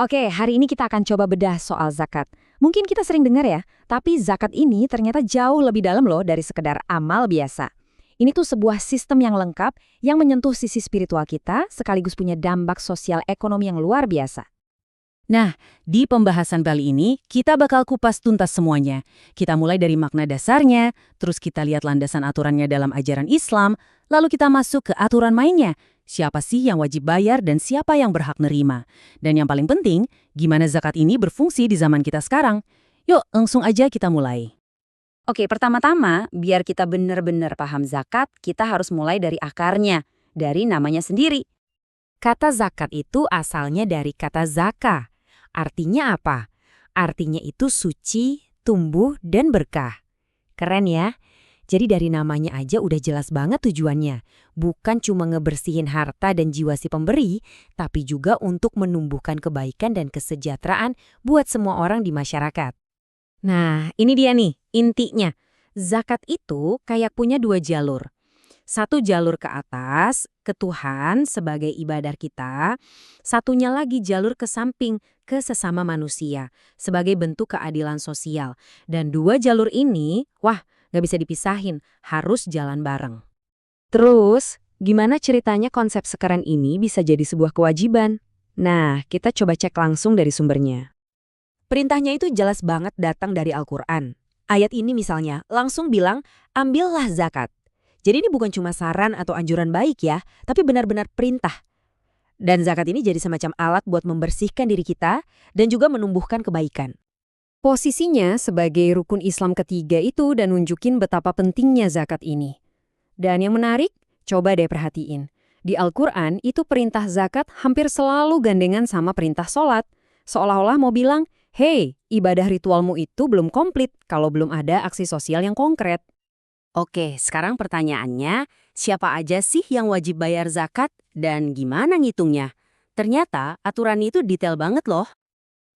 Oke, hari ini kita akan coba bedah soal zakat. Mungkin kita sering dengar ya, tapi zakat ini ternyata jauh lebih dalam loh dari sekedar amal biasa. Ini tuh sebuah sistem yang lengkap yang menyentuh sisi spiritual kita sekaligus punya dampak sosial ekonomi yang luar biasa. Nah, di pembahasan kali ini, kita bakal kupas tuntas semuanya. Kita mulai dari makna dasarnya, terus kita lihat landasan aturannya dalam ajaran Islam, lalu kita masuk ke aturan mainnya. Siapa sih yang wajib bayar dan siapa yang berhak nerima? Dan yang paling penting, gimana zakat ini berfungsi di zaman kita sekarang? Yuk, langsung aja kita mulai. Oke, pertama-tama, biar kita benar-benar paham zakat, kita harus mulai dari akarnya, dari namanya sendiri. Kata zakat itu asalnya dari kata zaka. Artinya apa? Artinya itu suci, tumbuh, dan berkah. Keren ya? Jadi dari namanya aja udah jelas banget tujuannya. Bukan cuma ngebersihin harta dan jiwa si pemberi, tapi juga untuk menumbuhkan kebaikan dan kesejahteraan buat semua orang di masyarakat. Nah, ini dia nih, intinya. Zakat itu kayak punya dua jalur. Satu jalur ke atas, ke Tuhan sebagai ibadah kita. Satunya lagi jalur ke samping, ke sesama manusia, sebagai bentuk keadilan sosial. Dan dua jalur ini, wah, nggak bisa dipisahin, harus jalan bareng. Terus, gimana ceritanya konsep sekeren ini bisa jadi sebuah kewajiban? Nah, kita coba cek langsung dari sumbernya. Perintahnya itu jelas banget datang dari Al-Quran. Ayat ini misalnya langsung bilang, ambillah zakat. Jadi ini bukan cuma saran atau anjuran baik ya, tapi benar-benar perintah. Dan zakat ini jadi semacam alat buat membersihkan diri kita dan juga menumbuhkan kebaikan. Posisinya sebagai rukun Islam ketiga itu dan nunjukin betapa pentingnya zakat ini. Dan yang menarik, coba deh perhatiin. Di Al-Quran itu perintah zakat hampir selalu gandengan sama perintah sholat. Seolah-olah mau bilang, hey, ibadah ritualmu itu belum komplit kalau belum ada aksi sosial yang konkret. Oke, sekarang pertanyaannya, siapa aja sih yang wajib bayar zakat dan gimana ngitungnya? Ternyata aturan itu detail banget loh.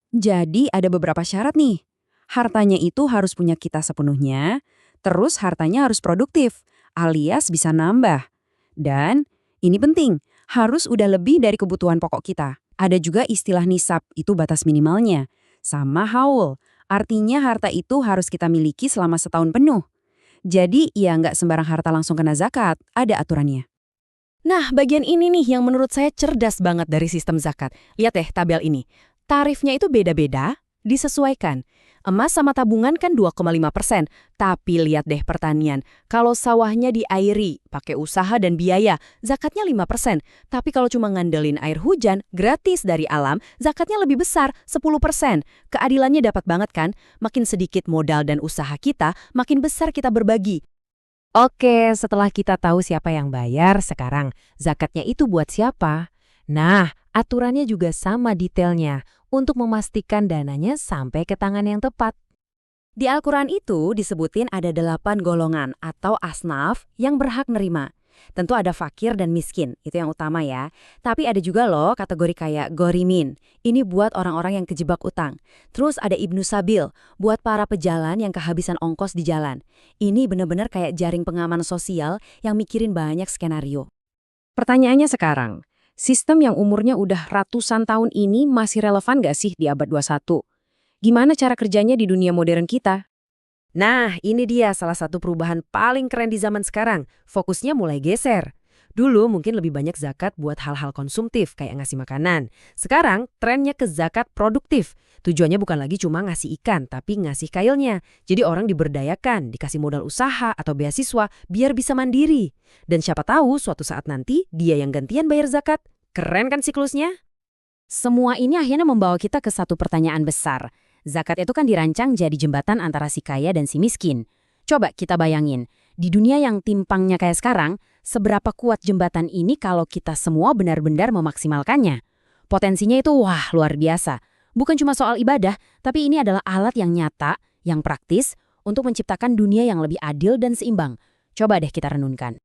Jadi ada beberapa syarat nih. Hartanya itu harus punya kita sepenuhnya, terus hartanya harus produktif, alias bisa nambah. Dan, ini penting, harus udah lebih dari kebutuhan pokok kita. Ada juga istilah nisab, itu batas minimalnya. Sama haul, artinya harta itu harus kita miliki selama setahun penuh. Jadi, ya nggak sembarang harta langsung kena zakat, ada aturannya. Nah, bagian ini nih yang menurut saya cerdas banget dari sistem zakat. Lihat deh tabel ini. Tarifnya itu beda-beda, disesuaikan. Emas sama tabungan kan 2,5%. Tapi lihat deh pertanian. Kalau sawahnya diairi, pakai usaha dan biaya, zakatnya 5%. Tapi kalau cuma ngandelin air hujan, gratis dari alam, zakatnya lebih besar, 10%. Keadilannya dapat banget kan? Makin sedikit modal dan usaha kita, makin besar kita berbagi. Oke, setelah kita tahu siapa yang bayar, sekarang zakatnya itu buat siapa? Nah, aturannya juga sama detailnya untuk memastikan dananya sampai ke tangan yang tepat. Di Al-Quran itu disebutin ada 8 golongan atau asnaf yang berhak nerima. Tentu ada fakir dan miskin, itu yang utama ya. Tapi ada juga loh kategori kayak gorimin. Ini buat orang-orang yang kejebak utang. Terus ada Ibnu Sabil, buat para pejalan yang kehabisan ongkos di jalan. Ini benar-benar kayak jaring pengaman sosial yang mikirin banyak skenario. Pertanyaannya sekarang, sistem yang umurnya udah ratusan tahun ini masih relevan gak sih di abad 21? Gimana cara kerjanya di dunia modern kita? Nah, ini dia salah satu perubahan paling keren di zaman sekarang. Fokusnya mulai geser. Dulu mungkin lebih banyak zakat buat hal-hal konsumtif kayak ngasih makanan. Sekarang trennya ke zakat produktif. Tujuannya bukan lagi cuma ngasih ikan, tapi ngasih kailnya. Jadi orang diberdayakan, dikasih modal usaha atau beasiswa biar bisa mandiri. Dan siapa tahu suatu saat nanti dia yang gantian bayar zakat. Keren kan siklusnya? Semua ini akhirnya membawa kita ke satu pertanyaan besar. Zakat itu kan dirancang jadi jembatan antara si kaya dan si miskin. Coba kita bayangin, di dunia yang timpangnya kayak sekarang, seberapa kuat jembatan ini kalau kita semua benar-benar memaksimalkannya? Potensinya itu wah luar biasa. Bukan cuma soal ibadah, tapi ini adalah alat yang nyata, yang praktis, untuk menciptakan dunia yang lebih adil dan seimbang. Coba deh kita renungkan.